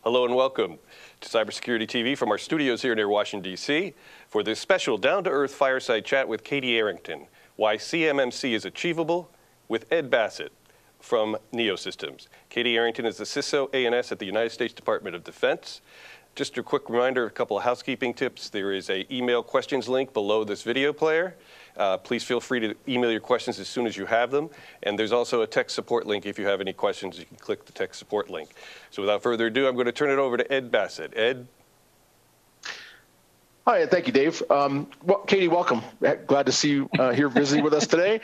Hello and welcome to Cybersecurity TV from our studios here near Washington, D.C. for this special down-to-earth fireside chat with Katie Arrington, Why CMMC is Achievable, with Ed Bassett from NeoSystems. Katie Arrington is the CISO A&S at the United States Department of Defense. Just a quick reminder, a couple of housekeeping tips. There is an email questions link below this video player. Please feel free to email your questions as soon as you have them. And there's also a tech support link. If you have any questions, you can click the tech support link. So without further ado, I'm going to turn it over to Ed Bassett. Ed? Hi, and thank you, Dave. Well, Katie, welcome. Glad to see you here visiting with us today.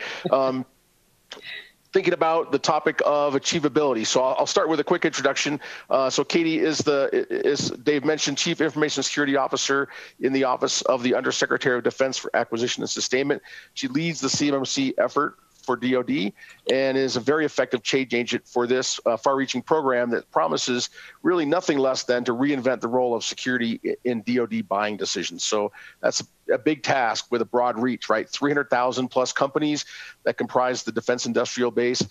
Thinking about the topic of achievability. So I'll start with a quick introduction. So Katie is Dave mentioned, Chief Information Security Officer in the Office of the Undersecretary of Defense for Acquisition and Sustainment. She leads the CMMC effort for DoD and is a very effective change agent for this far-reaching program that promises really nothing less than to reinvent the role of security in DoD buying decisions. So that's a big task with a broad reach, right? 300,000 plus companies that comprise the defense industrial base.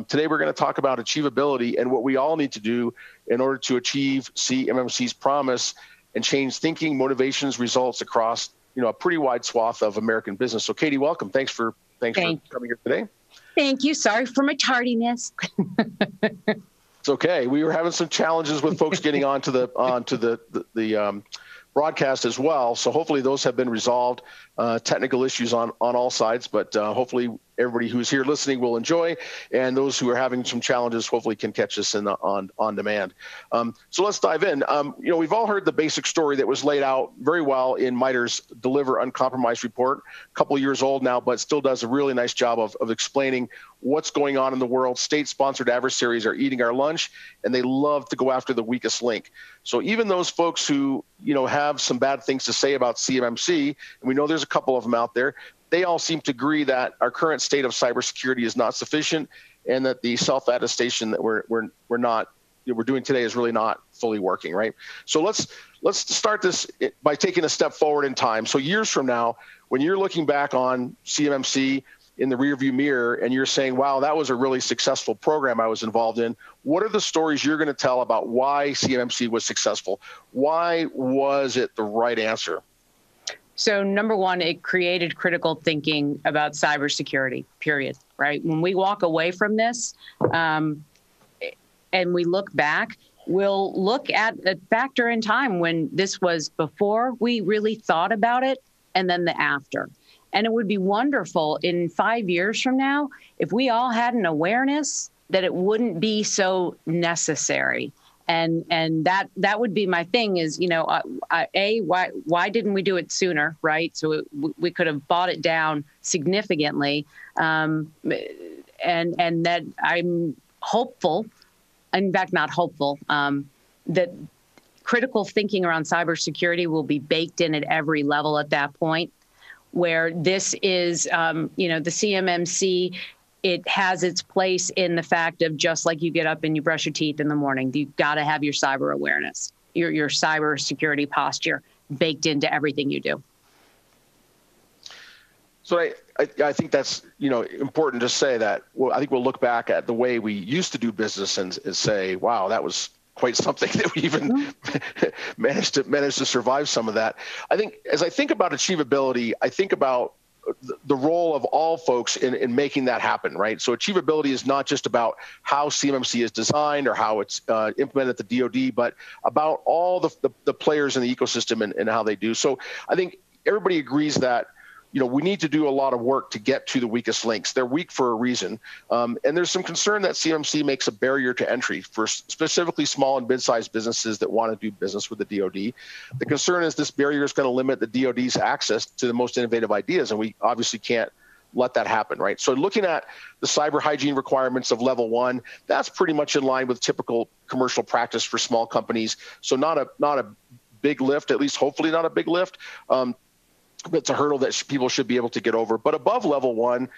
Today, we're going to talk about achievability and what we all need to do in order to achieve CMMC's promise and change thinking, motivations, results across a pretty wide swath of American business. So Katie, welcome. Thanks for coming here today. Thank you. Sorry for my tardiness. It's okay. We were having some challenges with folks getting onto the broadcast as well. So hopefully those have been resolved. Technical issues on all sides, but hopefully everybody who's here listening will enjoy, and those who are having some challenges hopefully can catch us on demand. So let's dive in. We've all heard the basic story that was laid out very well in MITRE's Deliver Uncompromised report, a couple years old now, but still does a really nice job of explaining what's going on in the world. State-sponsored adversaries are eating our lunch, and they love to go after the weakest link. So even those folks who have some bad things to say about CMMC, and we know there's a couple of them out there, they all seem to agree that our current state of cybersecurity is not sufficient, and that the self-attestation that we're doing today is really not fully working, right? So let's start this by taking a step forward in time. So years from now, when you're looking back on CMMC in the rearview mirror and you're saying, wow, that was a really successful program I was involved in, what are the stories you're going to tell about why CMMC was successful? Why was it the right answer? So number one, it created critical thinking about cybersecurity, period, right? When we walk away from this and we look back, we'll look at a factor in time when this was before we really thought about it and then the after. And it would be wonderful in 5 years from now if we all had an awareness that it wouldn't be so necessary. And that would be my thing is, why didn't we do it sooner, right? So we could have bought it down significantly. And that I'm hopeful, in fact, not hopeful, that critical thinking around cybersecurity will be baked in at every level at that point, where this is, the CMMC, it has its place in the fact of just like you get up and you brush your teeth in the morning, you've got to have your cyber awareness, your cyber security posture baked into everything you do. So I think that's important to say that. Well, I think we'll look back at the way we used to do business and say, wow, that was quite something that we even managed to survive some of that. I think as I think about achievability, I think about the role of all folks in making that happen, right? So achievability is not just about how CMMC is designed or how it's implemented at the DoD, but about all the players in the ecosystem and how they do. So I think everybody agrees that we need to do a lot of work to get to the weakest links. They're weak for a reason. And there's some concern that CMMC makes a barrier to entry for specifically small and mid-sized businesses that want to do business with the DoD. The concern is this barrier is going to limit the DoD's access to the most innovative ideas, and we obviously can't let that happen, right? So looking at the cyber hygiene requirements of level 1, that's pretty much in line with typical commercial practice for small companies. So not a big lift, at least hopefully not a big lift. It's a hurdle that people should be able to get over. But above level 1,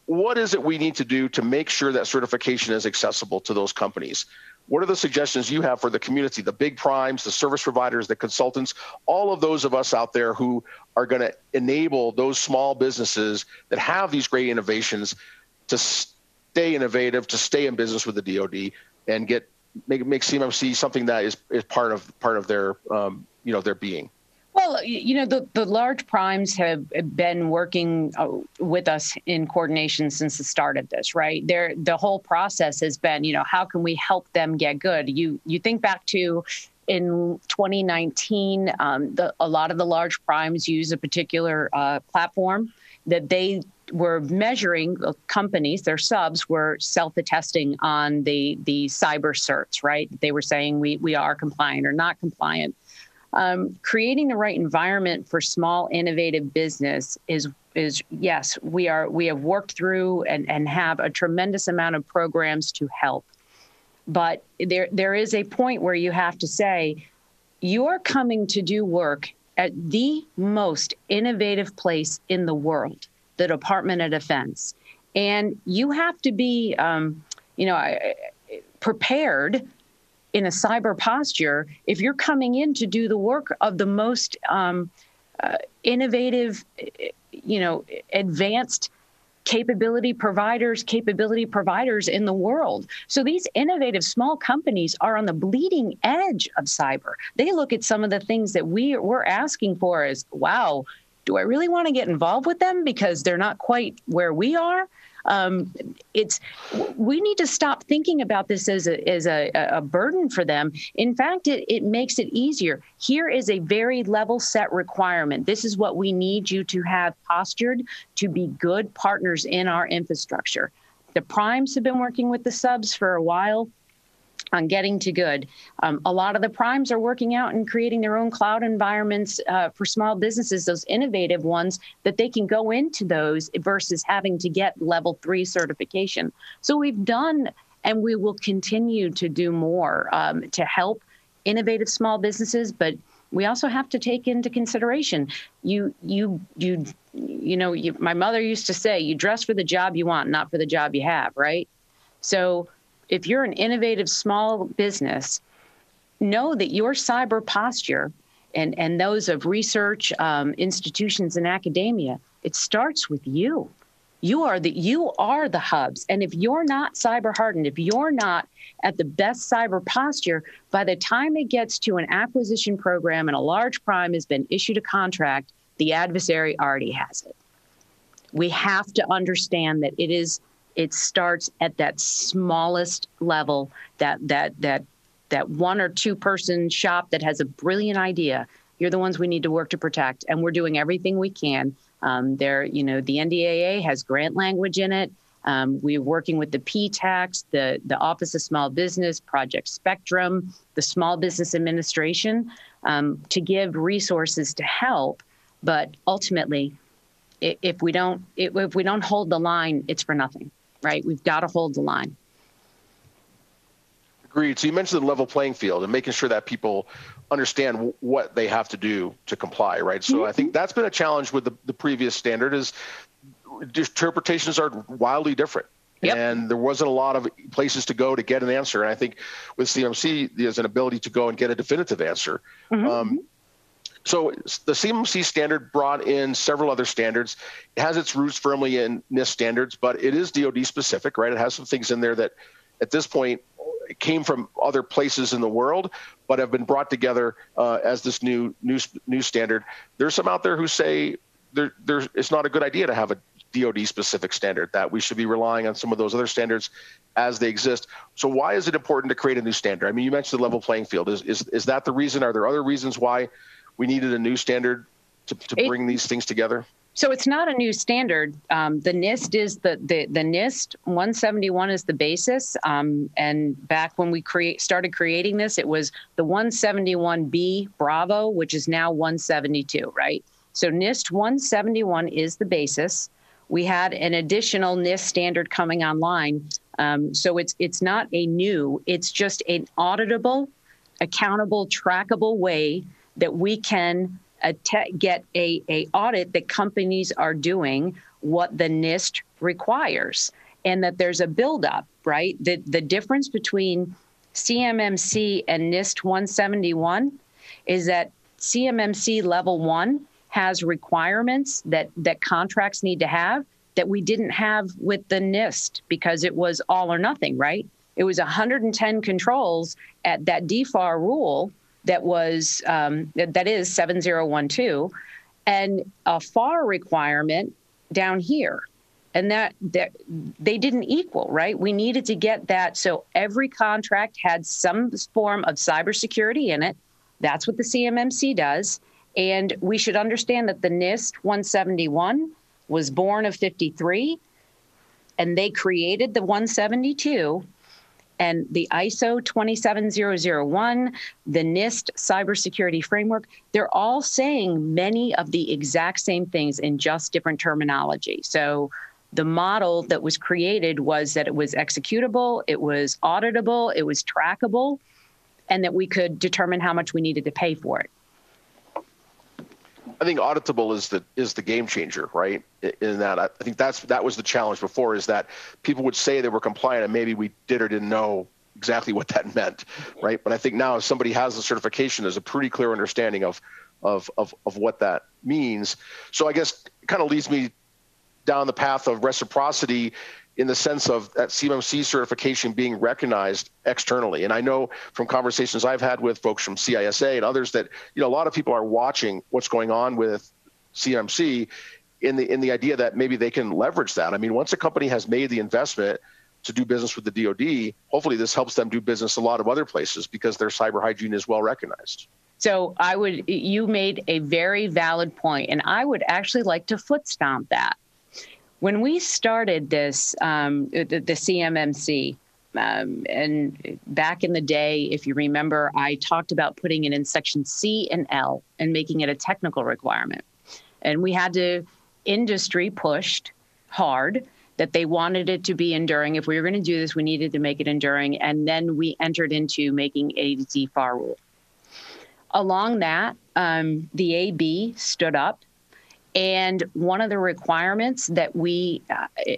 what is it we need to do to make sure that certification is accessible to those companies? What are the suggestions you have for the community, the big primes, the service providers, the consultants, all of those of us out there who are going to enable those small businesses that have these great innovations to stay innovative, to stay in business with the DoD and get make CMMC something that is part of their their being? Well, the large primes have been working with us in coordination since the start of this, right? The whole process has been, how can we help them get good? You think back to in 2019, a lot of the large primes use a particular platform that they were measuring. Companies, their subs were self-attesting on the cyber certs, right? They were saying we are compliant or not compliant. Creating the right environment for small, innovative business is yes, we have worked through and have a tremendous amount of programs to help. But there is a point where you have to say, you're coming to do work at the most innovative place in the world, the Department of Defense. And you have to be, prepared in a cyber posture if you're coming in to do the work of the most innovative, advanced capability providers in the world. So these innovative small companies are on the bleeding edge of cyber. They look at some of the things that we're asking for as, wow, do I really want to get involved with them because they're not quite where we are? We need to stop thinking about this as a burden for them. In fact, it makes it easier. Here is a very level set requirement. This is what we need you to have postured to be good partners in our infrastructure. The primes have been working with the subs for a while on getting to good. A lot of the primes are working out and creating their own cloud environments for small businesses, those innovative ones that they can go into those versus having to get level 3 certification. So we've done, and we will continue to do more to help innovative small businesses, but we also have to take into consideration, my mother used to say, you dress for the job you want, not for the job you have, right? So if you're an innovative small business, know that your cyber posture and those of research institutions and academia, it starts with you. You are the hubs. And if you're not cyber hardened, if you're not at the best cyber posture, by the time it gets to an acquisition program and a large prime has been issued a contract, the adversary already has it. We have to understand that it starts at that smallest level, that 1 or 2 person shop that has a brilliant idea. You're the ones we need to work to protect, and we're doing everything we can. The NDAA has grant language in it. We're working with the PTAX, the Office of Small Business, Project Spectrum, the Small Business Administration, to give resources to help. But ultimately, if we don't hold the line, it's for nothing. Right? We've got to hold the line. Agreed. So you mentioned the level playing field and making sure that people understand what they have to do to comply, right? So I think that's been a challenge with the previous standard is interpretations are wildly different. Yep. And there wasn't a lot of places to go to get an answer. And I think with CMMC, there's an ability to go and get a definitive answer. Mm-hmm. So the CMMC standard brought in several other standards. It has its roots firmly in NIST standards, but it is DoD specific, right? It has some things in there that at this point came from other places in the world, but have been brought together as this new standard. There's some out there who say it's not a good idea to have a DoD specific standard, that we should be relying on some of those other standards as they exist. So why is it important to create a new standard? I mean, you mentioned the level playing field. Is that the reason? Are there other reasons why we needed a new standard to bring these things together? So it's not a new standard. The NIST is the NIST 171 is the basis. And back when we started creating this, it was the 171B Bravo, which is now 172, right? So NIST 171 is the basis. We had an additional NIST standard coming online. So it's not a new, it's just an auditable, accountable, trackable way that we can get a audit that companies are doing what the NIST requires, and that there's a buildup, right? The difference between CMMC and NIST 171 is that CMMC level 1 has requirements that contracts need to have that we didn't have with the NIST because it was all or nothing, right? It was 110 controls at that DFAR rule that was, that is 7012, and a FAR requirement down here. And that they didn't equal, right? We needed to get that so every contract had some form of cybersecurity in it. That's what the CMMC does. And we should understand that the NIST 171 was born of 53, and they created the 172. And the ISO 27001, the NIST cybersecurity framework, they're all saying many of the exact same things in just different terminology. So the model that was created was that it was executable, it was auditable, it was trackable, and that we could determine how much we needed to pay for it. I think auditable is the game changer, right? In that, I think that was the challenge before, is that people would say they were compliant and maybe we did or didn't know exactly what that meant, right? But I think now if somebody has the certification, there's a pretty clear understanding of what that means. So I guess it kind of leads me down the path of reciprocity in the sense of that CMMC certification being recognized externally. And I know from conversations I've had with folks from CISA and others that, a lot of people are watching what's going on with CMMC in the idea that maybe they can leverage that. I mean, once a company has made the investment to do business with the DoD, hopefully this helps them do business a lot of other places because their cyber hygiene is well recognized. So you made a very valid point, and I would actually like to foot stomp that. When we started this, the CMMC, and back in the day, if you remember, I talked about putting it in section C and L and making it a technical requirement. And we had industry pushed hard that they wanted it to be enduring. If we were going to do this, we needed to make it enduring. And then we entered into making a DFAR rule. Along that, the AB stood up. And one of the requirements that we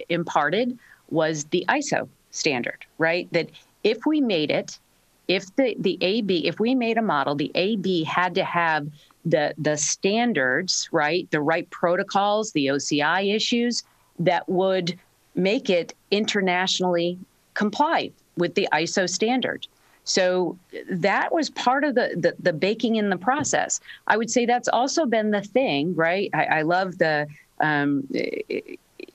imparted was the ISO standard, right? That if we made it, if the AB, if we made a model, the AB had to have the standards, right? The right protocols, the OCI issues that would make it internationally comply with the ISO standard. So that was part of the baking in the process. I would say that's also been the thing, right? I love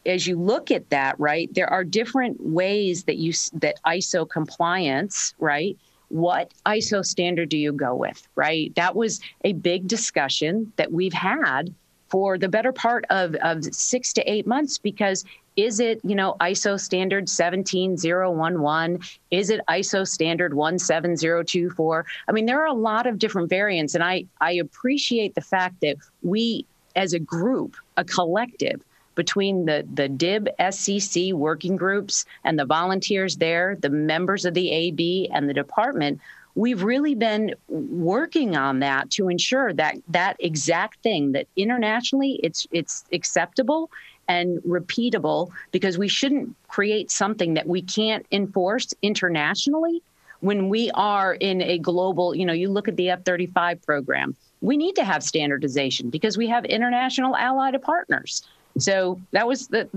as you look at that, right, there are different ways that ISO compliance, right? What ISO standard do you go with, right? That was a big discussion that we've had for the better part of 6 to 8 months, because is it, ISO standard 17011? Is it ISO standard 17024? I mean, there are a lot of different variants, and I appreciate the fact that we, as a group, a collective, between the DIB SCC working groups and the volunteers there, the members of the AB and the department, we've really been working on that to ensure that that exact thing, that internationally it's acceptable and repeatable, because we shouldn't create something that we can't enforce internationally when we are in a global, you look at the F-35 program, we need to have standardization because we have international allied partners. So that was the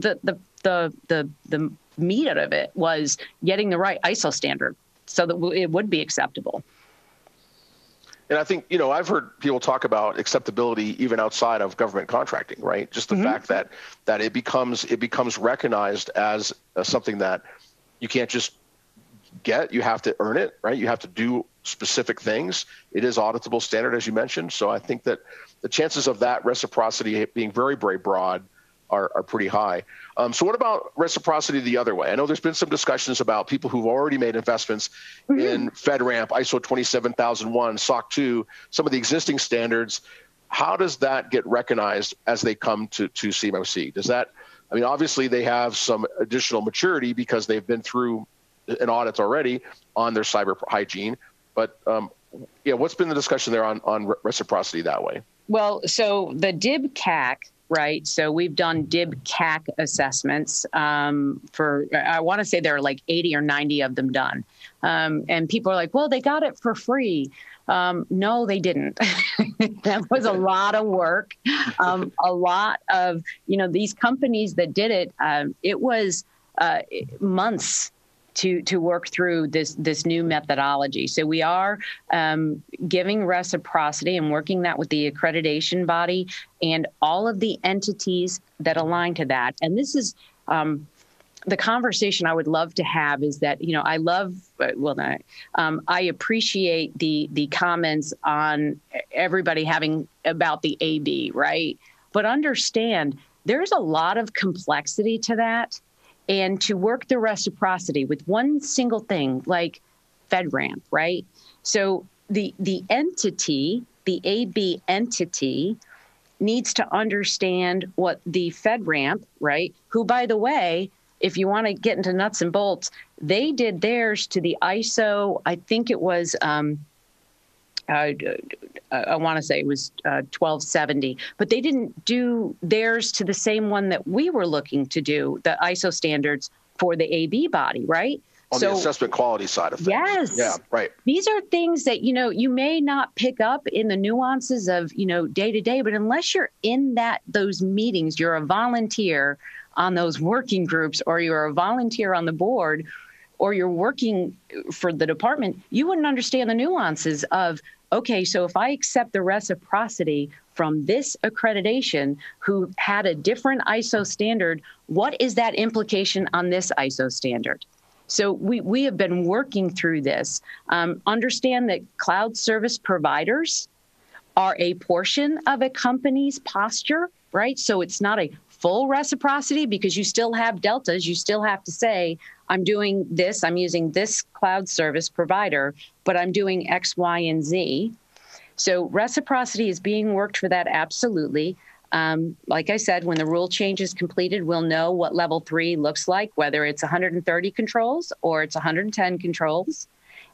meat of it, was getting the right ISO standard so that it would be acceptable. And I think, I've heard people talk about acceptability even outside of government contracting, right? Just the fact that it becomes recognized as something that you can't just get, you have to earn it, right? You have to do specific things. It is auditable standard, as you mentioned. So I think that the chances of that reciprocity being very, very broad are pretty high. So what about reciprocity the other way? I know there's been some discussions about people who've already made investments in FedRAMP, ISO 27001, SOC 2, some of the existing standards. How does that get recognized as they come to CMMC? Does that, obviously they have some additional maturity because they've been through an audit already on their cyber hygiene. But what's been the discussion there on reciprocity that way? Well, so the DIB CAC, right? So we've done DIB CAC assessments for, I want to say there are like 80 or 90 of them done. And people are like, well, they got it for free. No, they didn't. That was a lot of work. A lot of, these companies that did it, it was months to work through this new methodology. So we are giving reciprocity and working that with the accreditation body and all of the entities that align to that. And this is the conversation I would love to have is that, I appreciate the comments on everybody having about the AB, right? But understand there's a lot of complexity to that. And to work the reciprocity with one single thing like FedRAMP, right? So the entity, the AB entity, needs to understand what the FedRAMP, right? Who, by the way, if you want to get into nuts and bolts, they did theirs to the ISO, I think it was, I want to say it was 1270, but they didn't do theirs to the same one that we were looking to do, the ISO standards for the AB body, right? On the assessment quality side of things. Yes. Yeah, right. These are things that, you may not pick up in the nuances of, day to day, but unless you're in those meetings, you're a volunteer on those working groups, or you're a volunteer on the board, or you're working for the department, you wouldn't understand the nuances of, okay, so if I accept the reciprocity from this accreditation who had a different ISO standard, what is that implication on this ISO standard? So we have been working through this. Understand that cloud service providers are a portion of a company's posture, right? So it's not a full reciprocity because you still have deltas. You still have to say, I'm doing this, I'm using this cloud service provider, but I'm doing X, Y, and Z. So reciprocity is being worked for that, absolutely. Like I said, when the rule change is completed, we'll know what level 3 looks like, whether it's 130 controls or it's 110 controls.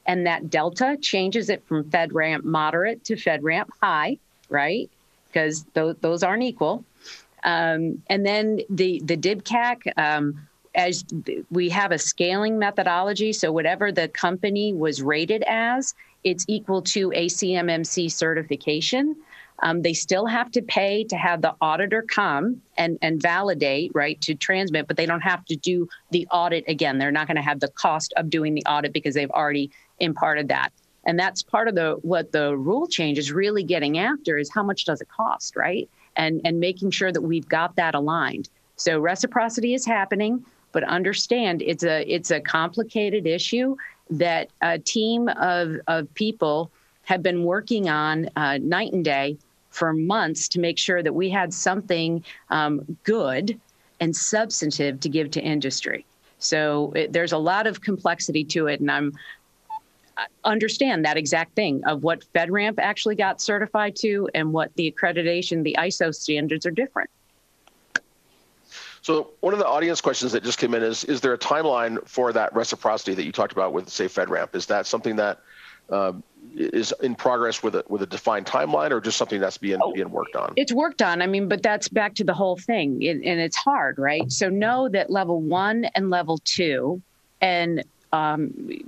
And that delta changes it from FedRAMP moderate to FedRAMP high, right? Because those aren't equal. And then the DIBCAC, as we have a scaling methodology, so whatever the company was rated as, it's equal to a CMMC certification. They still have to pay to have the auditor come and validate, right, to transmit, but they don't have to do the audit again. They're not going to have the cost of doing the audit because they've already imparted that. And that's part of what the rule change is really getting after is how much does it cost, right? And making sure that we've got that aligned. So reciprocity is happening, but understand it's a complicated issue that a team of people have been working on night and day for months to make sure that we had something good and substantive to give to industry. So there's a lot of complexity to it, and I understand that exact thing of what FedRAMP actually got certified to and what the accreditation, the ISO standards are different. So one of the audience questions that just came in is there a timeline for that reciprocity that you talked about with, say, FedRAMP? Is that something that is in progress with a defined timeline, or just something that's being worked on? It's worked on. I mean, but that's back to the whole thing, and it's hard, right? So know that level 1 and level 2, and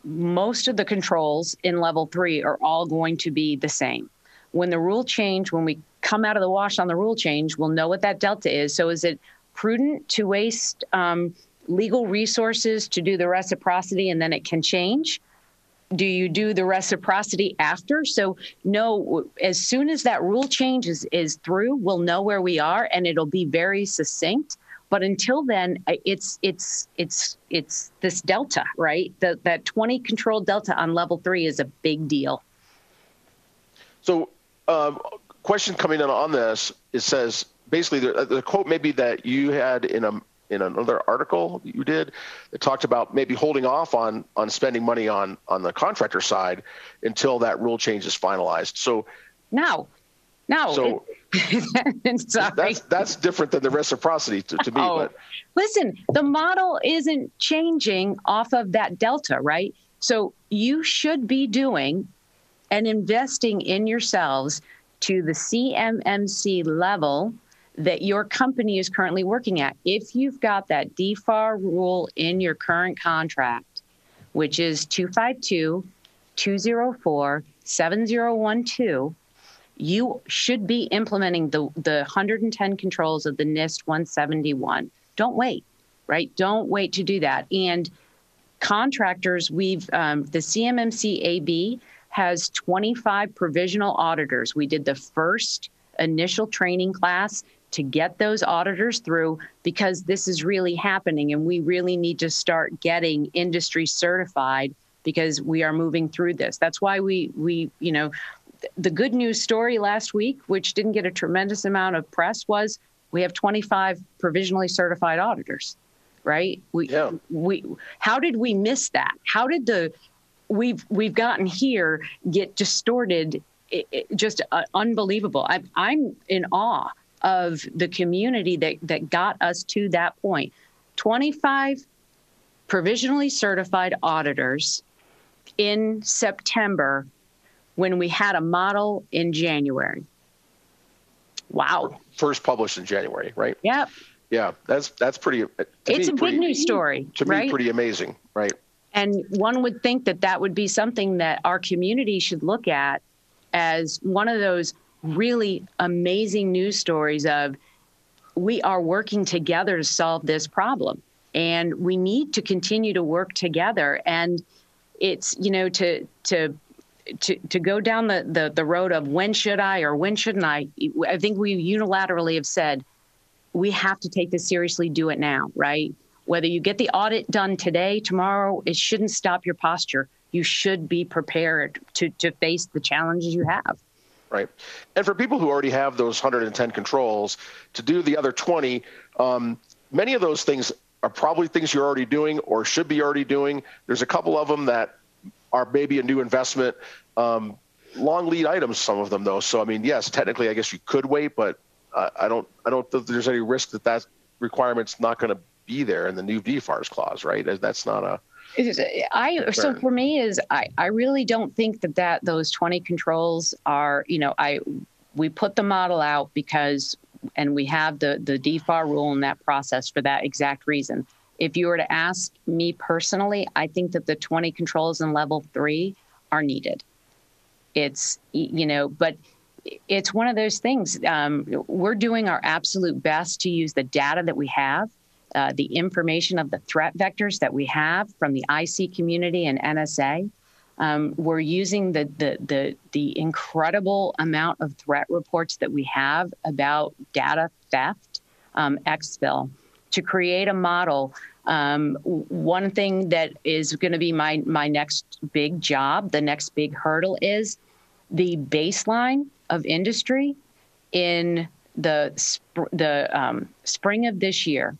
most of the controls in level 3 are all going to be the same. When the rule change, when we come out of the wash on the rule change, we'll know what that delta is. So is it prudent to waste legal resources to do the reciprocity and then it can change? Do you do the reciprocity after? So no, as soon as that rule change is through, we'll know where we are and it'll be very succinct. But until then, it's this delta, right? That 20 control delta on level 3 is a big deal. So question coming in on this, it says, basically the quote maybe that you had in another article you did that talked about maybe holding off on spending money on the contractor side until that rule change is finalized. So no. So sorry. That's different than the reciprocity to me. Oh, but listen, the model isn't changing off of that delta, right? So you should be doing and investing in yourselves to the CMMC level that your company is currently working at. If you've got that DFAR rule in your current contract, which is 252-204-7012, you should be implementing the 110 controls of the NIST 171. Don't wait, right? Don't wait to do that. And contractors, the CMMC AB has 25 provisional auditors. We did the first initial training class to get those auditors through, because this is really happening and we really need to start getting industry certified, because we are moving through this. That's why we the good news story last week, which didn't get a tremendous amount of press, was we have 25 provisionally certified auditors, right? How did we miss that? How did we've gotten here get distorted? Just unbelievable. I'm in awe of the community that got us to that point. 25 provisionally certified auditors in September, when we had a model in January. Wow. First published in January, right? Yep. Yeah, that's pretty. It's a big news story. To me, pretty amazing, right? And one would think that would be something that our community should look at as one of those really amazing news stories of, we are working together to solve this problem, and we need to continue to work together. And it's, to go down the road of when should I or when shouldn't I think we unilaterally have said we have to take this seriously, do it now, right? Whether you get the audit done today, tomorrow, it shouldn't stop your posture. You should be prepared to face the challenges you have. Right. And for people who already have those 110 controls, to do the other 20, many of those things are probably things you're already doing or should be already doing. There's a couple of them that are maybe a new investment, long lead items, some of them though. So, I mean, yes, technically, I guess you could wait, but I don't think there's any risk that requirement's not going to be there in the new DFARS clause, right? That's not a... So for me I really don't think that those 20 controls are, we put the model out because, and we have the DFAR rule in that process for that exact reason. If you were to ask me personally, I think that the 20 controls in level 3 are needed. It's, but it's one of those things. We're doing our absolute best to use the data that we have, the information of the threat vectors that we have from the IC community and NSA. We're using the incredible amount of threat reports that we have about data theft, exfil, to create a model. One thing that is going to be my next big job, the next big hurdle, is the baseline of industry in the spring of this year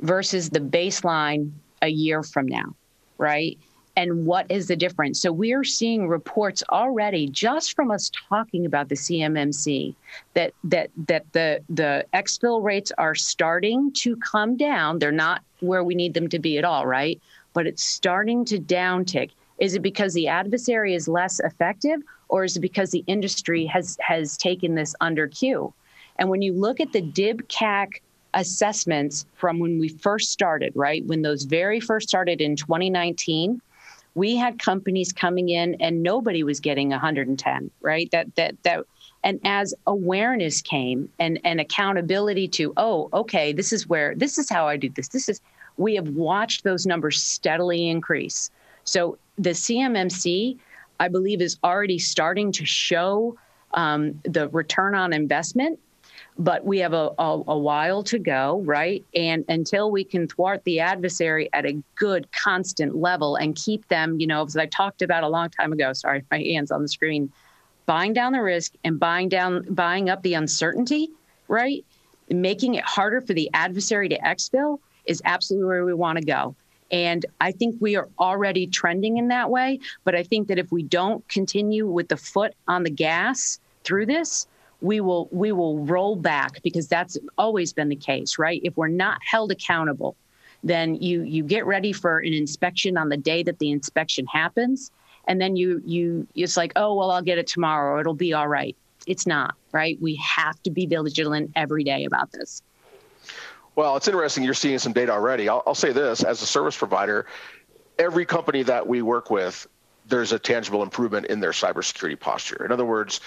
versus the baseline a year from now, right? And what is the difference? So we're seeing reports already, just from us talking about the CMMC, that the exfil rates are starting to come down. They're not where we need them to be at all, right? But it's starting to downtick. Is it because the adversary is less effective, or is it because the industry has taken this under Q? And when you look at the DIB-CAC assessments from when we first started, right? When those very first started in 2019, we had companies coming in and nobody was getting 110, right? And as awareness came and accountability to, oh, okay, this is how I do this. We have watched those numbers steadily increase. So the CMMC, I believe, is already starting to show the return on investment, but we have a while to go, right? And until we can thwart the adversary at a good, constant level and keep them, as I talked about a long time ago, sorry, my hand's on the screen, buying down the risk and buying up the uncertainty, right? Making it harder for the adversary to exfil is absolutely where we want to go. And I think we are already trending in that way. But I think that if we don't continue with the foot on the gas through this, we will roll back, because that's always been the case, right? If we're not held accountable, then you get ready for an inspection on the day that the inspection happens. And then it's like, oh, well, I'll get it tomorrow, or it'll be all right. It's not, right? We have to be vigilant every day about this. Well, it's interesting. You're seeing some data already. I'll say this, as a service provider, every company that we work with, there's a tangible improvement in their cybersecurity posture. In other words,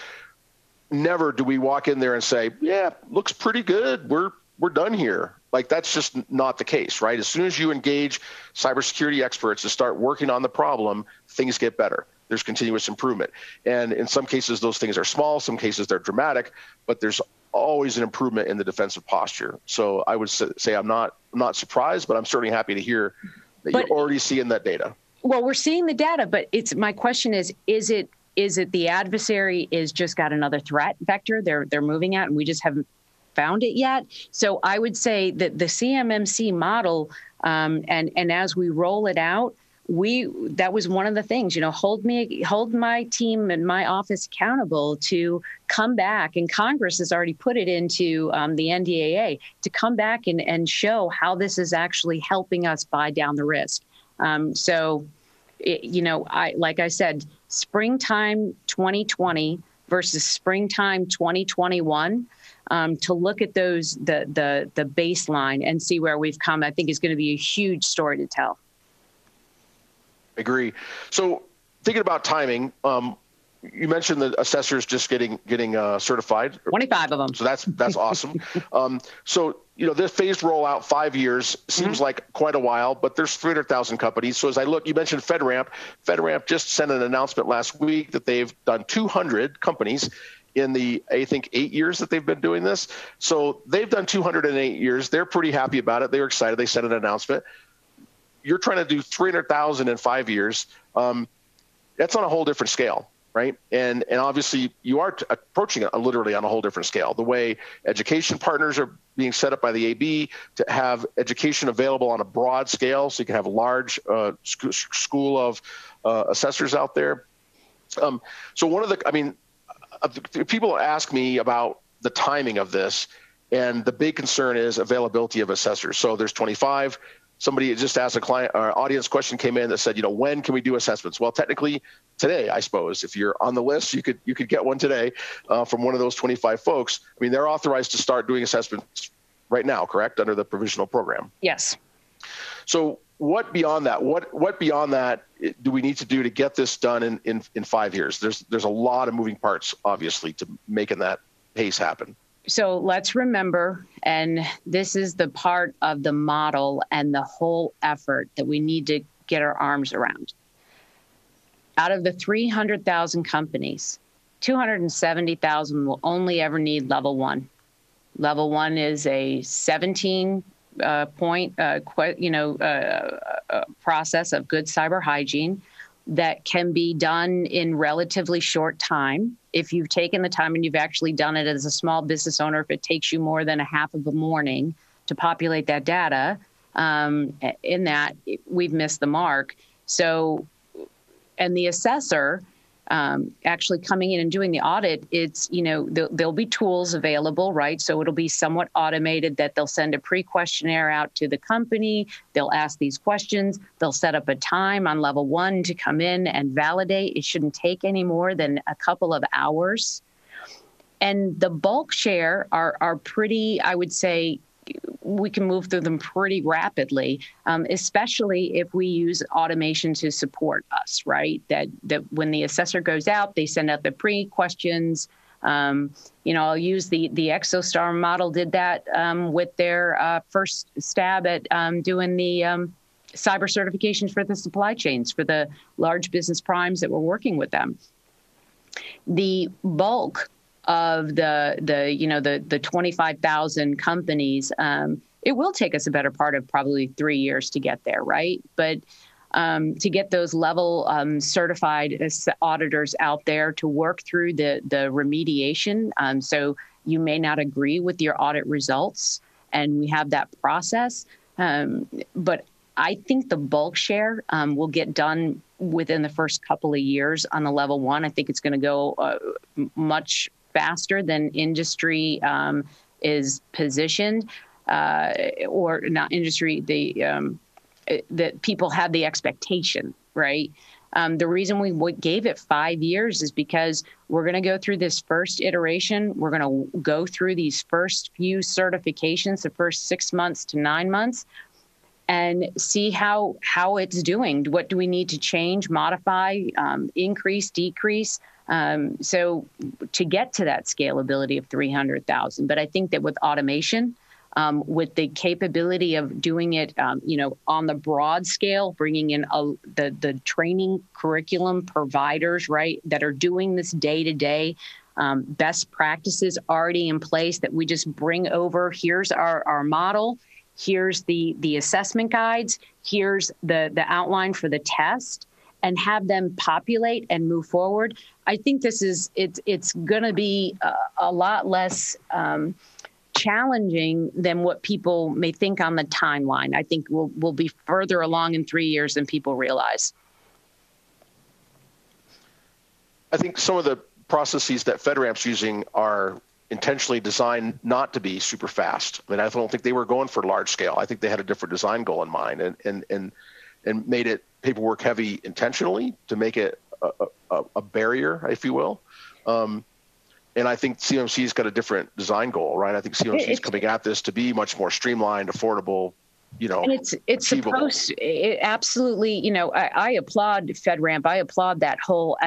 never do we walk in there and say, yeah, looks pretty good. We're we're done here. Like, that's just not the case, right? As soon as you engage cybersecurity experts to start working on the problem, things get better. There's continuous improvement. And in some cases, those things are small. Some cases, they're dramatic, but there's always an improvement in the defensive posture. So I would say I'm not surprised, but I'm certainly happy to hear that you're already seeing that data. Well, we're seeing the data, but my question is it the adversary is just got another threat vector they're moving at, and we just haven't found it yet? So I would say that the CMMC model, and as we roll it out, that was one of the things, hold my team and my office accountable to come back, and Congress has already put it into the NDAA to come back and show how this is actually helping us buy down the risk. Like I said, springtime 2020 versus springtime 2021, to look at those the baseline and see where we've come, I think is going to be a huge story to tell. Agree. So thinking about timing, you mentioned the assessors just getting certified. 25 of them. So that's awesome. So this phased rollout, 5 years, seems like quite a while, but there's 300,000 companies. So as I look, you mentioned FedRAMP. FedRAMP just sent an announcement last week that they've done 200 companies in the, I think, 8 years that they've been doing this. So they've done 208 years. They're pretty happy about it. They were excited. They sent an announcement. You're trying to do 300,000 in 5 years. That's on a whole different scale, right? And obviously you are approaching it literally on a whole different scale. The way education partners are being set up by the AB to have education available on a broad scale, so you can have a large school of assessors out there. So one of the, people ask me about the timing of this, and the big concern is availability of assessors. So there's 25. Somebody just asked a audience question came in that said, when can we do assessments? Well, technically today, I suppose, if you're on the list, you could get one today from one of those 25 folks. I mean, they're authorized to start doing assessments right now, correct? Under the provisional program. Yes. So what beyond that? What beyond that do we need to do to get this done in 5 years? There's a lot of moving parts, obviously, to making that pace happen. So let's remember, and this is the part of the model and the whole effort that we need to get our arms around. Out of the 300,000 companies, 270,000 will only ever need level 1. Level 1 is a 17-point process of good cyber hygiene that can be done in relatively short time. If you've taken the time and you've actually done it as a small business owner, if it takes you more than a half of a morning to populate that data, in that we've missed the mark. So, and the assessor actually coming in and doing the audit, it's, there'll be tools available, right? So it'll be somewhat automated that they'll send a pre-questionnaire out to the company. They'll ask these questions. They'll set up a time on level 1 to come in and validate. It shouldn't take any more than a couple of hours. And the bulk share are pretty, I would say, we can move through them pretty rapidly, especially if we use automation to support us, right? That when the assessor goes out, they send out the pre-questions. I'll use the ExoStar model did that with their first stab at doing the cyber certifications for the supply chains for the large business primes that were working with them. The bulk of the 25,000 companies, it will take us a better part of probably 3 years to get there, right? But to get those level certified auditors out there to work through the remediation. So you may not agree with your audit results, and we have that process. But I think the bulk share will get done within the first couple of years on the level 1. I think it's going to go much faster than industry is positioned, or not industry, that people have the expectation, right? The reason we gave it 5 years is because we're going to go through this first iteration. We're going to go through these first few certifications, the first 6 months to 9 months, and see how it's doing. What do we need to change, modify, increase, decrease? So to get to that scalability of 300,000. But I think that with automation, with the capability of doing it, on the broad scale, bringing in the training curriculum providers, right, that are doing this day to day, best practices already in place that we just bring over. Here's our model. Here's the assessment guides. Here's the outline for the test, and have them populate and move forward. I think it's going to be a lot less challenging than what people may think on the timeline. I think we'll be further along in 3 years than people realize. I think some of the processes that FedRAMP's using are intentionally designed not to be super fast. I mean, I don't think they were going for large scale. I think they had a different design goal in mind, and made it paperwork heavy intentionally to make it a barrier, if you will. And I think CMMC's got a different design goal, right? I think CMMC is coming at this to be much more streamlined, affordable, and it's supposed absolutely, I applaud FedRAMP. I applaud that whole,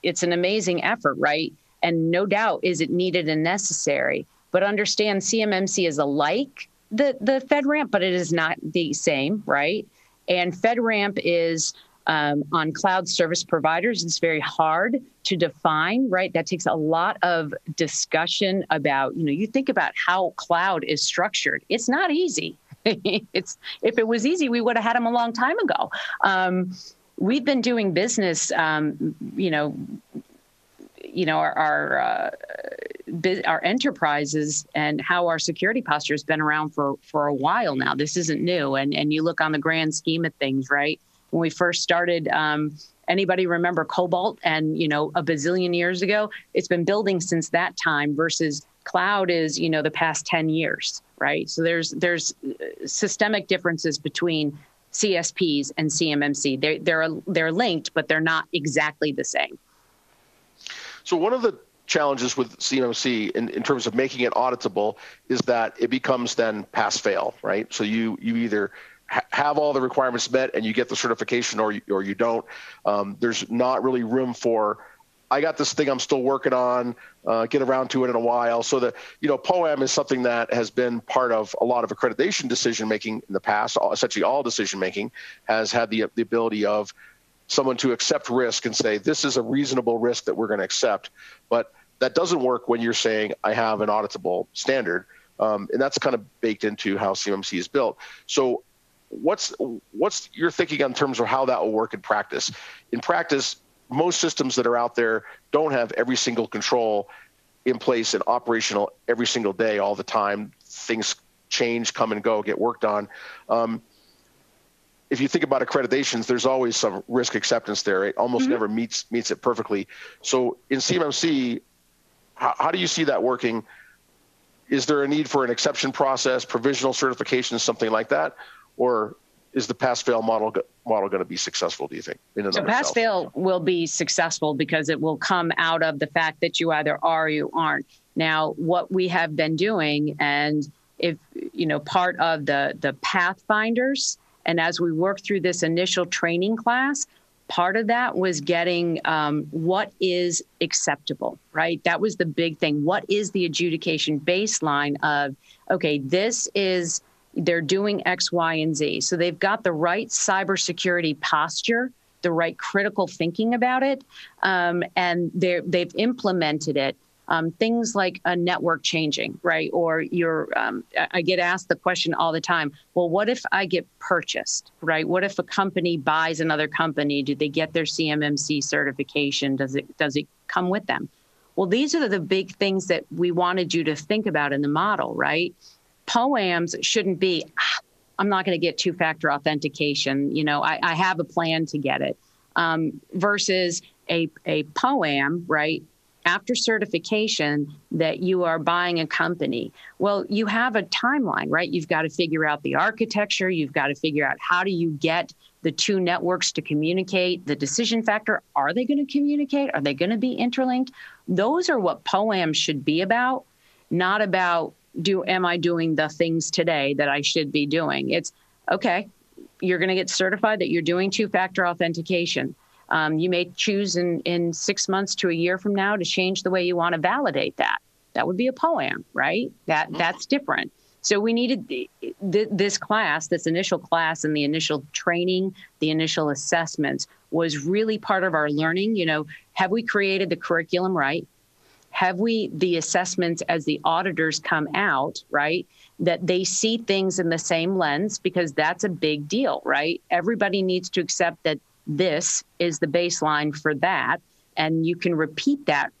it's an amazing effort, right? And no doubt is it needed and necessary, but understand CMMC is alike the FedRAMP, but it is not the same, right? And FedRAMP is on cloud service providers. It's very hard to define, right? That takes a lot of discussion about, you think about how cloud is structured. It's not easy. If it was easy, we would have had them a long time ago. We've been doing business, our enterprises and how our security posture has been around for a while now. This isn't new. And you look on the grand scheme of things, right? When we first started, anybody remember Cobalt and, a bazillion years ago? It's been building since that time versus cloud is, the past 10 years, right? So there's systemic differences between CSPs and CMMC. They're linked, but they're not exactly the same. So one of the challenges with CMMC in terms of making it auditable is that it becomes then pass-fail, right? So you either have all the requirements met and you get the certification or you don't. There's not really room for, I got this thing I'm still working on, get around to it in a while. So the, POAM is something that has been part of a lot of accreditation decision-making in the past. Essentially all decision-making has had the ability of someone to accept risk and say, this is a reasonable risk that we're going to accept. But that doesn't work when you're saying, I have an auditable standard. And that's kind of baked into how CMMC is built. So what's your thinking in terms of how that will work in practice? In practice, most systems that are out there don't have every single control in place and operational every single day, all the time. Things change, come and go, get worked on. If you think about accreditations, there's always some risk acceptance there. It almost never meets it perfectly. So in CMMC, how do you see that working? Is there a need for an exception process, provisional certification, something like that? Or is the pass-fail model going to be successful, do you think? So pass-fail will be successful because it will come out of the fact that you either are or you aren't. Now, what we have been doing, and if part of the Pathfinders, and as we work through this initial training class, part of that was getting what is acceptable, right? That was the big thing. What is the adjudication baseline of, okay, they're doing X, Y, and Z. So they've got the right cybersecurity posture, the right critical thinking about it, and they've implemented it. Things like a network changing, right? Or I get asked the question all the time, well, what if I get purchased, right? What if a company buys another company? Do they get their CMMC certification? Does it come with them? Well, these are the big things that we wanted you to think about in the model, right? POAMs shouldn't be, I'm not going to get two-factor authentication. I have a plan to get it. Versus a POAM, right? After certification that you are buying a company. Well, you have a timeline, right? You've got to figure out the architecture. You've got to figure out how do you get the two networks to communicate, the decision factor. Are they going to communicate? Are they going to be interlinked? Those are what POAM should be about, not about am I doing the things today that I should be doing? It's, okay, you're going to get certified that you're doing two-factor authentication. You may choose in 6 months to a year from now to change the way you want to validate that. That would be a POAM, right? That's different. So we needed this class, this initial class, and the initial training, the initial assessments was really part of our learning. Have we created the curriculum right? Have we the assessments as the auditors come out, right? That they see things in the same lens, because that's a big deal, right? Everybody needs to accept that this is the baseline for that. And you can repeat that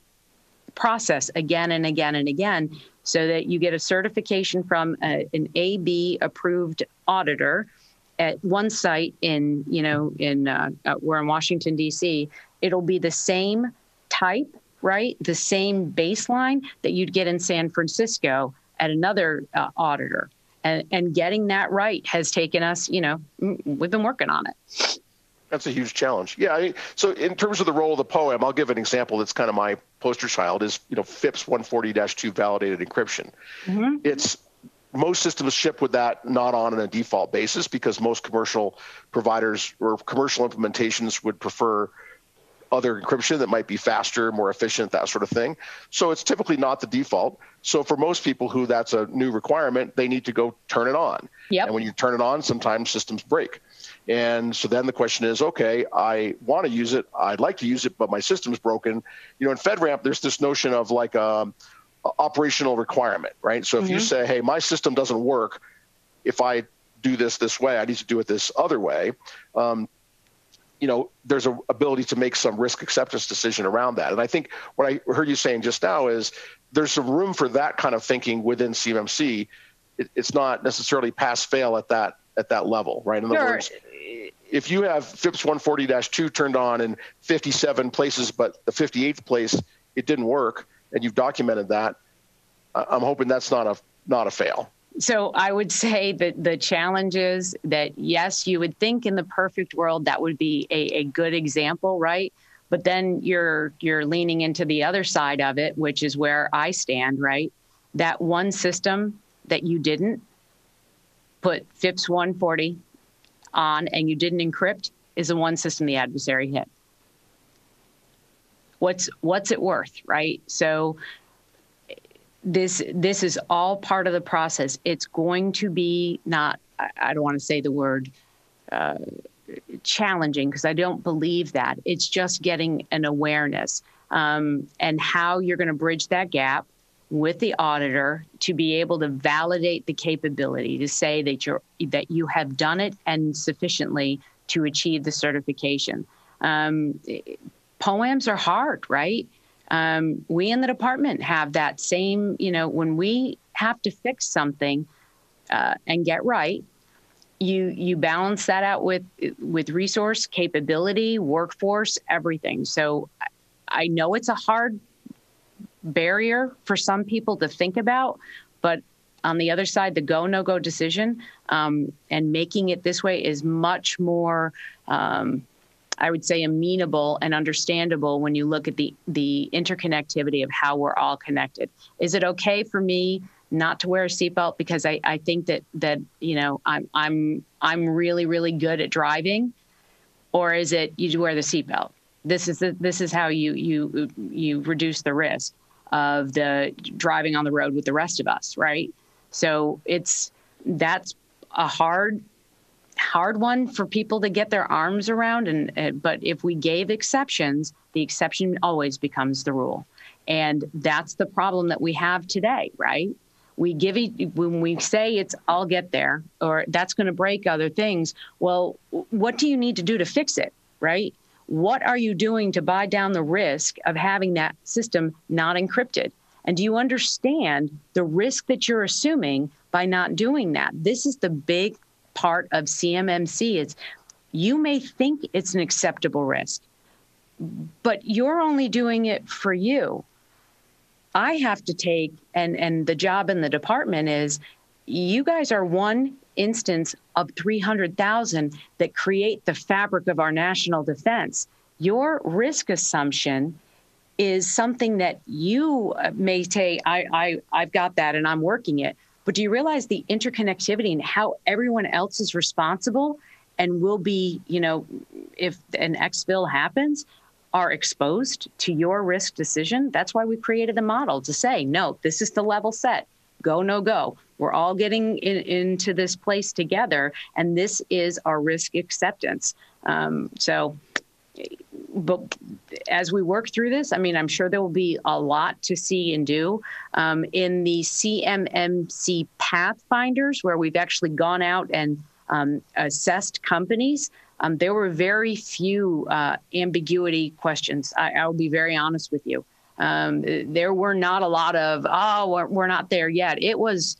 process again and again and again, so that you get a certification from an AB approved auditor at one site in we're in Washington, D.C. It'll be the same type, right? The same baseline that you'd get in San Francisco at another auditor. And getting that right has taken us, we've been working on it. That's a huge challenge. Yeah. So in terms of the role of the POAM, I'll give an example that's kind of my poster child is, FIPS 140-2 validated encryption. Mm-hmm. Most systems ship with that not on a default basis, because most commercial providers or commercial implementations would prefer other encryption that might be faster, more efficient, that sort of thing. So it's typically not the default. So for most people who that's a new requirement, they need to go turn it on. Yep. And when you turn it on, sometimes systems break. And so then the question is, okay, I want to use it. I'd like to use it, but my system's broken. In FedRAMP, there's this notion of like a operational requirement, right? So if you say, hey, my system doesn't work, if I do this way, I need to do it this other way. There's an ability to make some risk acceptance decision around that. And I think what I heard you saying just now is there's some room for that kind of thinking within CMMC. It's not necessarily pass-fail at that level, right? In other words, if you have FIPS 140-2 turned on in 57 places, but the 58th place, it didn't work, and you've documented that, I'm hoping that's not a fail. So I would say that the challenge is that, yes, you would think in the perfect world that would be a good example, right? But then you're leaning into the other side of it, which is where I stand, right? That one system that you didn't put FIPS 140 on and you didn't encrypt is the one system the adversary hit. What's it worth, right? So this is all part of the process. It's going to be not, I don't want to say the word challenging, because I don't believe that. It's just getting an awareness and how you're going to bridge that gap with the auditor to be able to validate the capability, to say that you have done it and sufficiently to achieve the certification. POAMs are hard, right? We in the department have that same, when we have to fix something and get right, you balance that out with resource, capability, workforce, everything. So I know it's a hard barrier for some people to think about, but on the other side, the go, no-go decision and making it this way is much more, I would say, amenable and understandable when you look at the interconnectivity of how we're all connected. Is it okay for me not to wear a seatbelt because I think that I'm really, really good at driving, or is it you wear the seatbelt? This is how you reduce the risk of the driving on the road with the rest of us, right? So that's a hard one for people to get their arms around. But if we gave exceptions, the exception always becomes the rule. And that's the problem that we have today, right? When we say it's I'll get there, or that's going to break other things. Well, what do you need to do to fix it, right? What are you doing to buy down the risk of having that system not encrypted? And do you understand the risk that you're assuming by not doing that? This is the big part of CMMC. Is you may think it's an acceptable risk, but you're only doing it for you. I have to take, and the job in the department is, you guys are one instance of 300,000 that create the fabric of our national defense. Your risk assumption is something that you may say, I've got that and I'm working it. But do you realize the interconnectivity and how everyone else is responsible and will be, if an exfil happens, are exposed to your risk decision? That's why we created the model to say, no, this is the level set, go, no go. We're all getting into this place together, and this is our risk acceptance. But as we work through this, I mean, I'm sure there will be a lot to see and do. In the CMMC Pathfinders, where we've actually gone out and assessed companies, there were very few ambiguity questions. I'll be very honest with you. There were not a lot of, we're not there yet. It was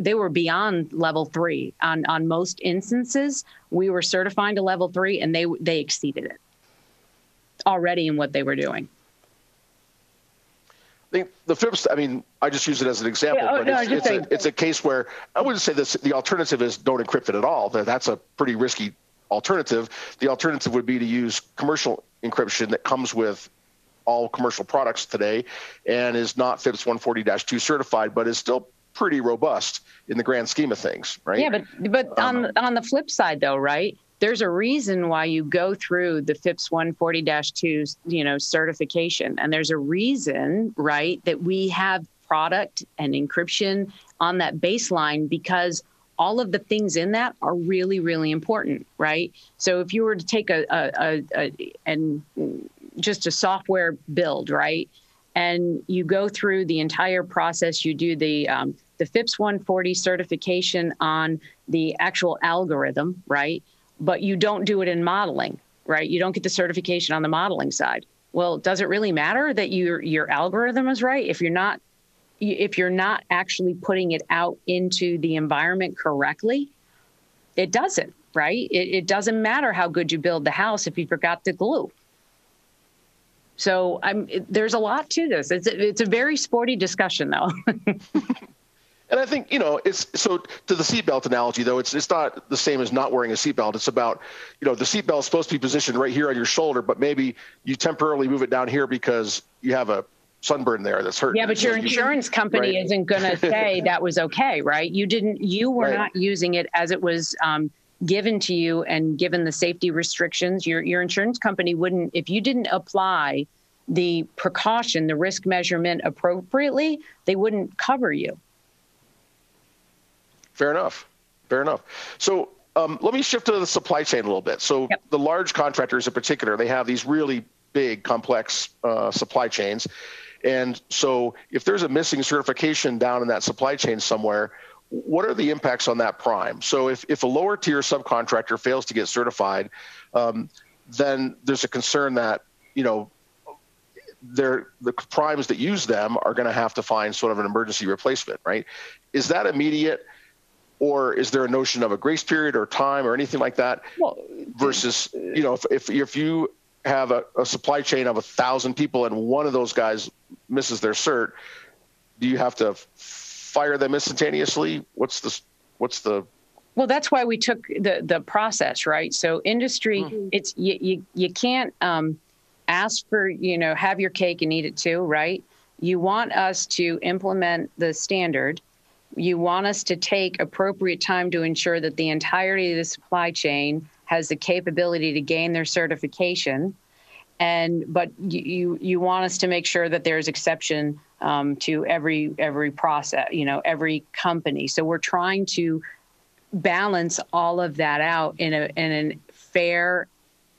they were beyond level 3 on most instances. We were certifying to level 3, and they exceeded it already in what they were doing. I think the FIPS, I mean, I just use it as an example, but it's a case where I wouldn't say this, the alternative is don't encrypt it at all. That's a pretty risky alternative. The alternative would be to use commercial encryption that comes with all commercial products today and is not FIPS 140-2 certified, but is still pretty robust in the grand scheme of things, right? Yeah, but on the flip side, though, right? There's a reason why you go through the FIPS 140-2, certification, and there's a reason, right, that we have product and encryption on that baseline, because all of the things in that are really, really important, right? So if you were to take just a software build, right, and you go through the entire process, you do the FIPS 140 certification on the actual algorithm, right? But you don't do it in modeling, right? You don't get the certification on the modeling side. Well, does it really matter that your algorithm is right if you're not actually putting it out into the environment correctly? It doesn't, right? It doesn't matter how good you build the house if you forgot the glue. So there's a lot to this. It's a very sporty discussion, though. And I think, it's so to the seatbelt analogy, though, it's not the same as not wearing a seatbelt. It's about, the seatbelt is supposed to be positioned right here on your shoulder, but maybe you temporarily move it down here because you have a sunburn there that's hurting. Yeah, but your insurance company isn't going to say that was okay, right? You were not using it as it was given to you and given the safety restrictions. Your insurance company wouldn't, if you didn't apply the precaution, the risk measurement appropriately, they wouldn't cover you. Fair enough. So let me shift to the supply chain a little bit. So The large contractors in particular, they have these really big, complex supply chains. And so if there's a missing certification down in that supply chain somewhere, what are the impacts on that prime? So if a lower tier subcontractor fails to get certified, then there's a concern that, the primes that use them are going to have to find sort of an emergency replacement, right? Is that immediate? Or is there a notion of a grace period or time or anything like that? Well, versus, if you have a supply chain of 1,000 people and one of those guys misses their cert, do you have to fire them instantaneously? What's the? Well, that's why we took the process, right? So industry, it's you can't ask for, have your cake and eat it too, right? You want us to implement the standard. You want us to take appropriate time to ensure that the entirety of the supply chain has the capability to gain their certification. But you want us to make sure that there's exception to every process, every company. So we're trying to balance all of that out in a fair,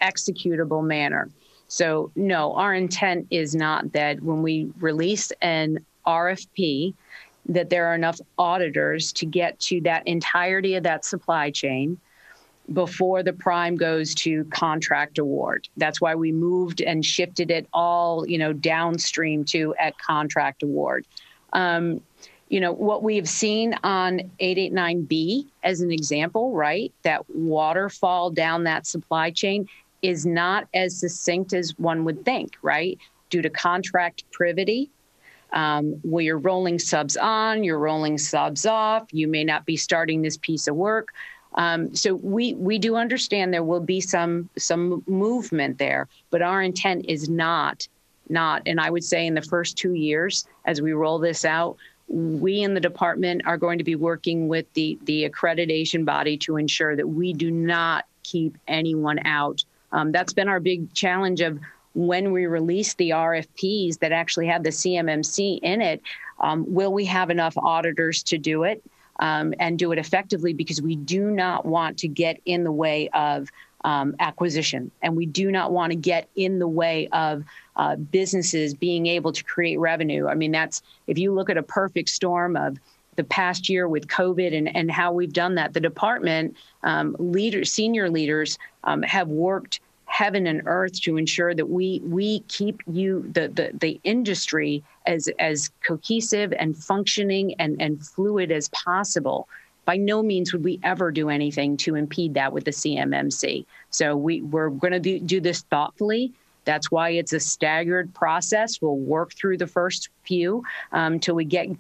executable manner. So no, our intent is not that when we release an RFP, that there are enough auditors to get to that entirety of that supply chain before the prime goes to contract award. That's why we moved and shifted it all, downstream to at contract award. What we've seen on 889B as an example, right? That waterfall down that supply chain is not as succinct as one would think, right? Due to contract privity. Where you're rolling subs on, you're rolling subs off, you may not be starting this piece of work. So we do understand there will be some movement there, but our intent is not, and I would say in the first 2 years, as we roll this out, we in the department are going to be working with the accreditation body to ensure that we do not keep anyone out. That's been our big challenge of when we release the RFPs that actually have the CMMC in it, will we have enough auditors to do it? and do it effectively, because we do not want to get in the way of acquisition, and we do not want to get in the way of businesses being able to create revenue. I mean, that's, if you look at a perfect storm of the past year with COVID and how we've done that, the department senior leaders have worked heaven and earth to ensure that we keep the industry as cohesive and functioning and fluid as possible. By no means would we ever do anything to impede that with the CMMC. So we're going to do this thoughtfully. That's why it's a staggered process. We'll work through the first few till we get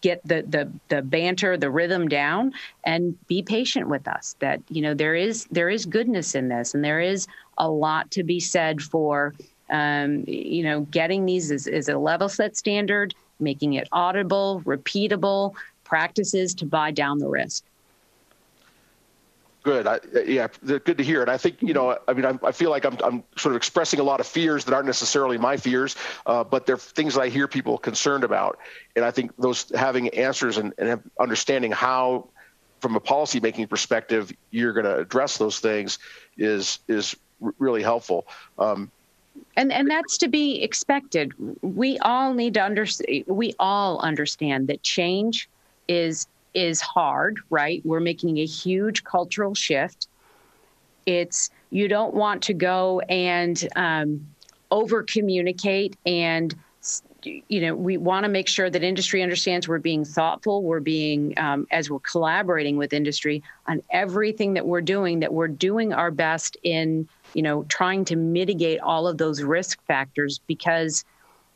the banter, the rhythm down, and be patient with us. That, you know, there is goodness in this, and there is a lot to be said for you know, getting these as a level set standard, making it audible, repeatable practices to buy down the risk. Good. Yeah, good to hear. And I think, you know, I mean, I feel like I'm sort of expressing a lot of fears that aren't necessarily my fears, but they're things that I hear people concerned about. And I think those having answers and understanding how, from a policy making perspective, you're going to address those things is really helpful. And that's to be expected. We all need to understand. We all understand that change is hard, right? We're making a huge cultural shift. You don't want to go and over communicate, and you know, we want to make sure that industry understands we're being thoughtful. We're being, as we're collaborating with industry on everything that we're doing our best in, you know, trying to mitigate all of those risk factors. Because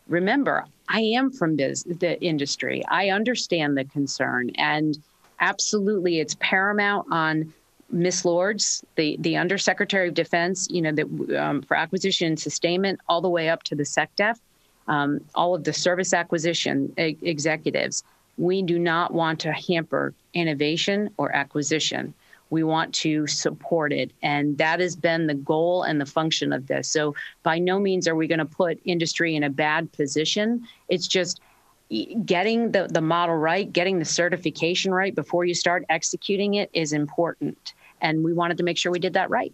remember, I am from the industry. I understand the concern, and absolutely, it's paramount on Ms. Lords, the Undersecretary of Defense, you know, that for acquisition and sustainment, all the way up to the SecDef, all of the service acquisition executives. We do not want to hamper innovation or acquisition. We want to support it. And that has been the goal and the function of this. So by no means are we going to put industry in a bad position. It's just getting the model right, getting the certification right before you start executing it is important. And we wanted to make sure we did that right.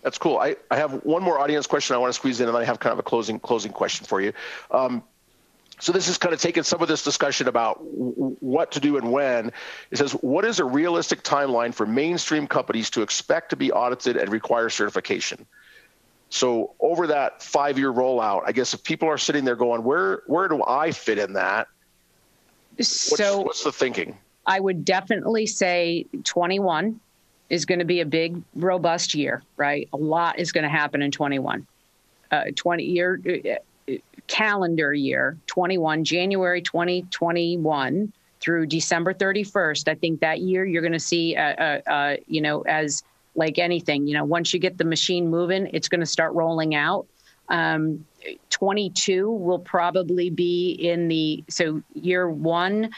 That's cool. I have one more audience question I want to squeeze in, and then I have kind of a closing question for you. So this is kind of taking some of this discussion about what to do and when. It says, what is a realistic timeline for mainstream companies to expect to be audited and require certification? So over that 5-year rollout, I guess if people are sitting there going, where do I fit in that? What's the thinking? I would definitely say 21 is going to be a big, robust year, right? A lot is going to happen in 21. Calendar year 21, January 2021 through December 31st. I think that year you're going to see, you know, as like anything, you know, once you get the machine moving, it's going to start rolling out. 22 will probably be so year one,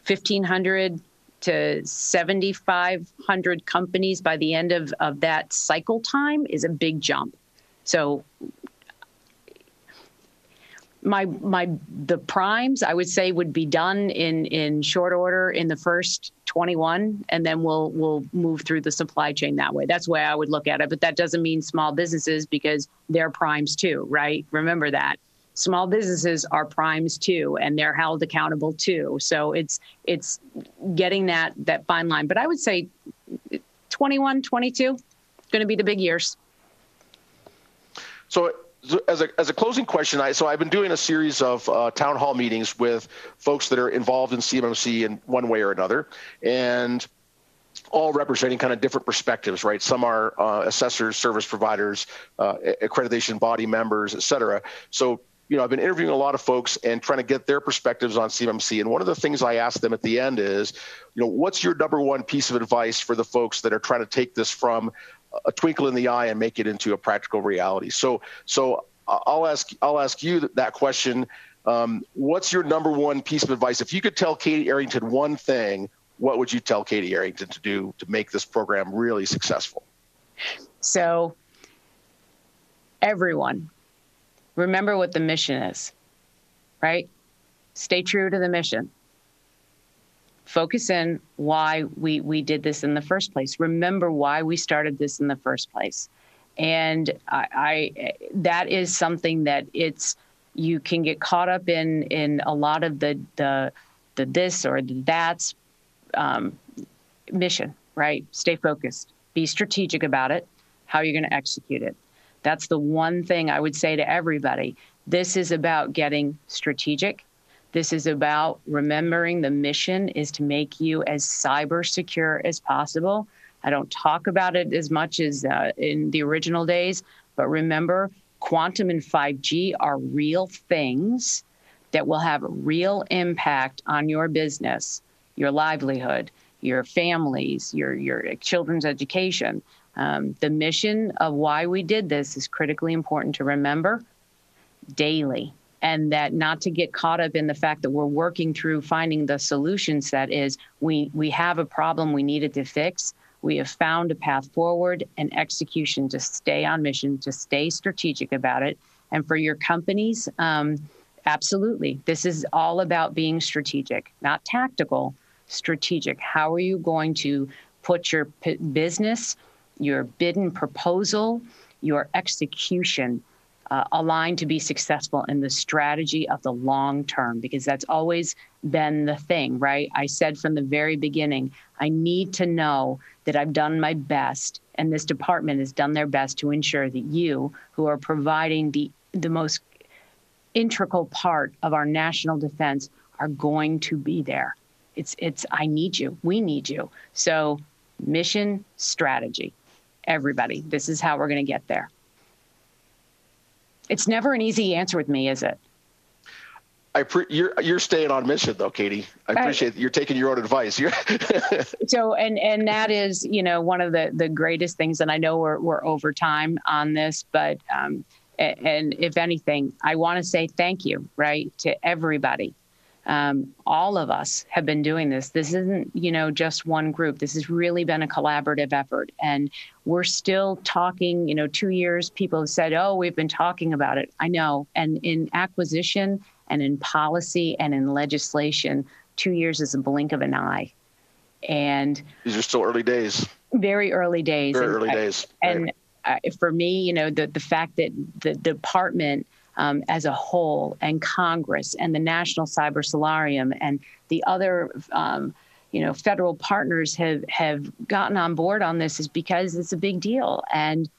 1,500 to 7,500 companies by the end of that cycle time is a big jump. So the primes, I would say, would be done in short order in the first 21, and then we'll move through the supply chain that way. That's the way I would look at it. But that doesn't mean small businesses, because they're primes too, right? Remember that. Small businesses are primes too, and they're held accountable too. So it's getting that fine line. But I would say 21, 22, going to be the big years. So as a closing question, I've been doing a series of town hall meetings with folks that are involved in CMMC in one way or another, and all representing kind of different perspectives, right? Some are assessors, service providers, accreditation body members, et cetera. So, you know, I've been interviewing a lot of folks and trying to get their perspectives on CMMC. And one of the things I ask them at the end is, you know, what's your number one piece of advice for the folks that are trying to take this from a twinkle in the eye and make it into a practical reality? So I'll ask you that question. What's your number one piece of advice? If you could tell Katie Arrington one thing, what would you tell Katie Arrington to do to make this program really successful? So everyone, remember what the mission is, right? Stay true to the mission. focus in why we did this in the first place. Remember why we started this in the first place. And I that is something that you can get caught up in a lot of the this or the that's mission, right? Stay focused, be strategic about it, how you're going to execute it. That's the one thing I would say to everybody. This is about getting strategic. This is about remembering the mission is to make you as cyber secure as possible. I don't talk about it as much as in the original days, but remember, quantum and 5G are real things that will have a real impact on your business, your livelihood, your families, your children's education. The mission of why we did this is critically important to remember daily, and that not to get caught up in the fact that we're working through finding the solution set is we have a problem we needed to fix. We have found a path forward and execution to stay on mission, to stay strategic about it. And for your companies, absolutely. This is all about being strategic, not tactical, strategic. How are you going to put your business, your bid and proposal, your execution aligned to be successful in the strategy of the long term? Because that's always been the thing, right? I said from the very beginning, I need to know that I've done my best, and this department has done their best to ensure that you, who are providing the most integral part of our national defense, are going to be there. It's I need you. We need you. So mission, strategy, everybody. This is how we're going to get there. It's never an easy answer with me, is it? You're staying on mission though, Katie. I appreciate that you're taking your own advice. So, and that is, one of the greatest things, and I know we're over time on this, but, and if anything, I want to say thank you, right, to everybody. All of us have been doing this. This isn't, just one group. This has really been a collaborative effort. And we're still talking, 2 years, people have said, oh, we've been talking about it. I know. And in acquisition and in policy and in legislation, 2 years is a blink of an eye. And these are still early days. Very early days. Very early days. And for me, the fact that the department as a whole, and Congress and the National Cyber Solarium and the other, federal partners have gotten on board on this is because it's a big deal. And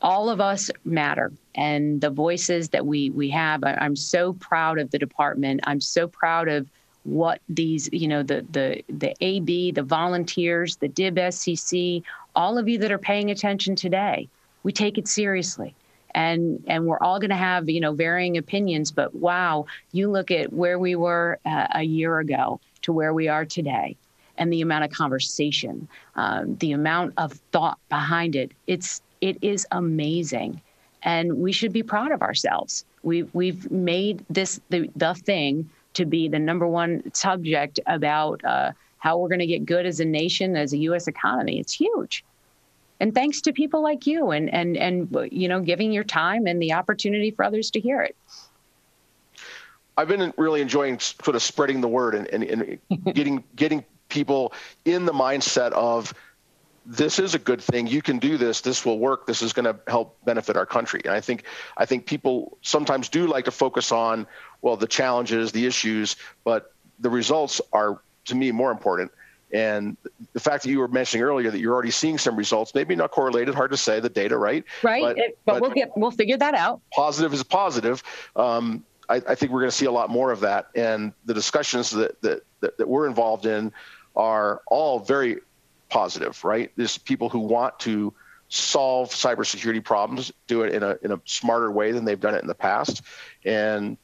all of us matter. And the voices that we have, I'm so proud of the department. I'm so proud of what these, the AB, the volunteers, the DIB SCC, all of you that are paying attention today. We take it seriously. And we're all going to have, varying opinions. But wow, you look at where we were a year ago to where we are today, and the amount of conversation, the amount of thought behind it. It is amazing, and we should be proud of ourselves. We've made this the thing to be the number one subject about how we're going to get good as a nation, as a U.S. economy. It's huge. And thanks to people like you and giving your time and the opportunity for others to hear it. I've been really enjoying sort of spreading the word and getting people in the mindset of this is a good thing. You can do this. This will work. This is going to help benefit our country. And I think people sometimes do like to focus on, well, the challenges, the issues, but the results are, to me, more important. And the fact that you were mentioning earlier that you're already seeing some results, maybe not correlated, hard to say, the data, right? Right, but we'll figure that out. Positive is positive. I think we're going to see a lot more of that. And the discussions that we're involved in are all very positive, right? There's people who want to solve cybersecurity problems, do it in a smarter way than they've done it in the past, and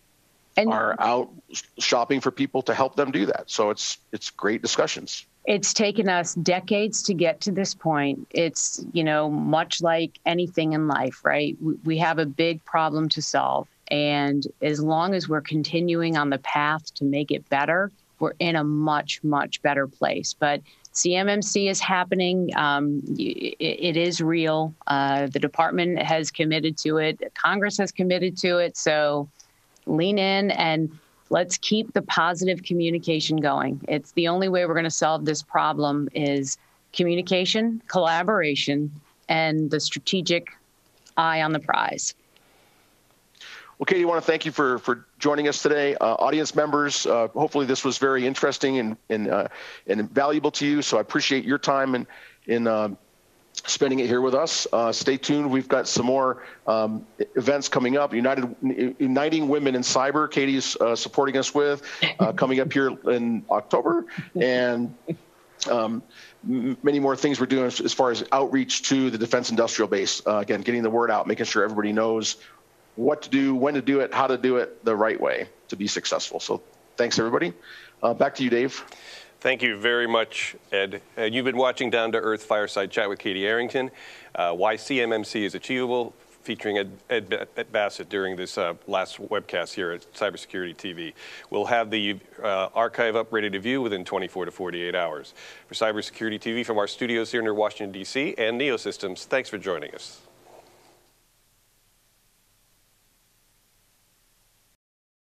are out shopping for people to help them do that. So it's great discussions. It's taken us decades to get to this point. It's, much like anything in life, right? We have a big problem to solve. And as long as we're continuing on the path to make it better, we're in a much, much better place. But CMMC is happening. It is real. The department has committed to it. Congress has committed to it. So lean in. And let's keep the positive communication going. It's the only way we're going to solve this problem is communication, collaboration, and the strategic eye on the prize. Well, Katie, I want to thank you for joining us today. Audience members, hopefully this was very interesting and valuable to you. So I appreciate your time in spending it here with us. Stay tuned. We've got some more events coming up. Uniting Women in Cyber, Katie's supporting us with, coming up here in October. And many more things we're doing as far as outreach to the defense industrial base. Again, getting the word out, making sure everybody knows what to do, when to do it, how to do it the right way to be successful. So thanks, everybody. Back to you, Dave. Thank you very much, Ed. You've been watching Down to Earth Fireside Chat with Katie Arrington. Why CMMC is Achievable, featuring Ed Bassett during this last webcast here at Cybersecurity TV. We'll have the archive up ready to view within 24 to 48 hours. For Cybersecurity TV from our studios here near Washington, D.C. and NeoSystems, thanks for joining us.